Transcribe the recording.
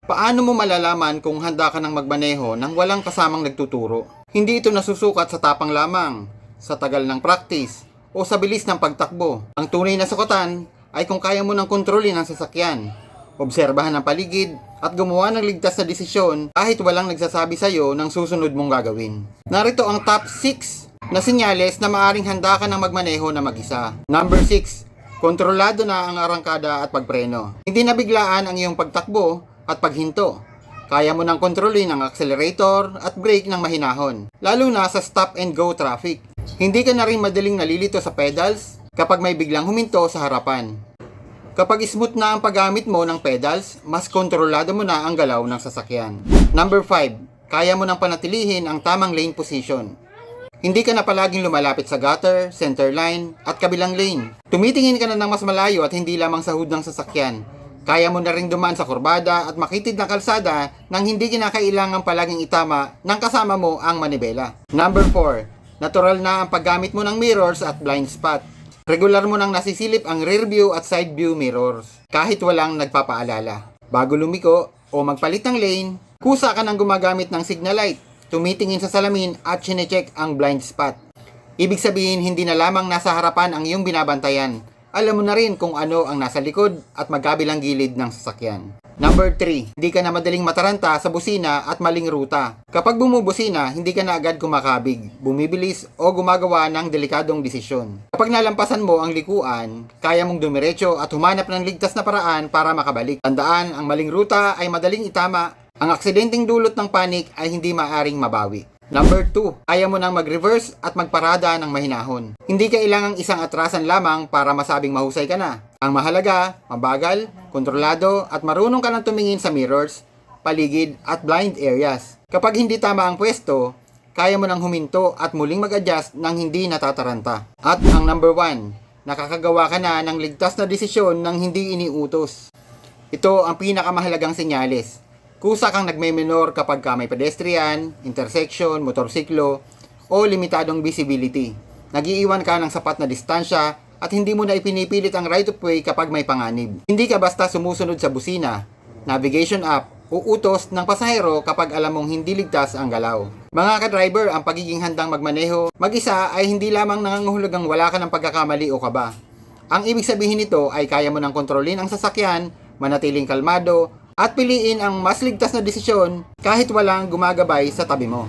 Paano mo malalaman kung handa ka ng magmaneho nang walang kasamang nagtuturo? Hindi ito nasusukat sa tapang lamang, sa tagal ng practice, o sa bilis ng pagtakbo. Ang tunay na sukatan ay kung kaya mo ng kontrolin ang sasakyan, obserbahan ang paligid, at gumawa ng ligtas na desisyon kahit walang nagsasabi sa iyo ng susunod mong gagawin. Narito ang top 6 na senyales na maaring handa ka ng magmaneho na mag-isa. Number 6. Kontrolado na ang arangkada at pagpreno. Hindi na biglaan ang iyong pagtakbo at paghinto. Kaya mo nang kontrolin ang accelerator at brake ng mahinahon, lalo na sa stop and go traffic. Hindi ka na rin madaling nalilito sa pedals kapag may biglang huminto sa harapan. Kapag smooth na ang paggamit mo ng pedals, mas kontrolado mo na ang galaw ng sasakyan. Number 5. Kaya mo nang panatilihin ang tamang lane position. Hindi ka na palaging lumalapit sa gutter, center line, at kabilang lane. Tumitingin ka na ng mas malayo at hindi lamang sa hood ng sasakyan. Kaya mo na ring dumaan sa kurbada at makitid na kalsada nang hindi kinakailangang palaging itama ng kasama mo ang manibela. Number 4. Natural na ang paggamit mo ng mirrors at blind spot. Regular mo nang nasisilip ang rear view at side view mirrors kahit walang nagpapaalala. Bago lumiko o magpalit ng lane, kusa ka nang gumagamit ng signal light, tumitingin sa salamin at chinecheck ang blind spot. Ibig sabihin hindi na lamang nasa harapan ang iyong binabantayan. Alam mo na rin kung ano ang nasa likod at magkabilang gilid ng sasakyan. Number 3. Hindi ka na madaling mataranta sa busina at maling ruta. Kapag bumubusina, hindi ka na agad kumakabig, bumibilis o gumagawa ng delikadong desisyon. Kapag nalampasan mo ang likuan, kaya mong dumiretso at humanap ng ligtas na paraan para makabalik. Tandaan, ang maling ruta ay madaling itama. Ang aksidenteng dulot ng panik ay hindi maaring mabawi. Number 2. Kaya mo nang mag-reverse at magparada ng mahinahon. Hindi kailangang isang atrasan lamang para masabing mahusay ka na. Ang mahalaga, mabagal, kontrolado at marunong ka nang tumingin sa mirrors, paligid at blind areas. Kapag hindi tama ang pwesto, kaya mo nang huminto at muling mag-adjust nang hindi natataranta. At ang number 1, nakakagawa ka na ng ligtas na desisyon nang hindi iniutos. Ito ang pinakamahalagang senyales. Kusa kang nagme-minor kapag may pedestrian, intersection, motorsiklo, o limitadong visibility. Nag-iiwan ka ng sapat na distansya at hindi mo na ipinipilit ang right of way kapag may panganib. Hindi ka basta sumusunod sa busina, navigation app, o utos ng pasahero kapag alam mong hindi ligtas ang galaw. Mga ka-driver, ang pagiging handang magmaneho mag-isa ay hindi lamang nangangahulugang wala ka ng pagkakamali o kaba. Ang ibig sabihin nito ay kaya mo nang kontrolin ang sasakyan, manatiling kalmado, at piliin ang mas ligtas na desisyon kahit walang gumagabay sa tabi mo.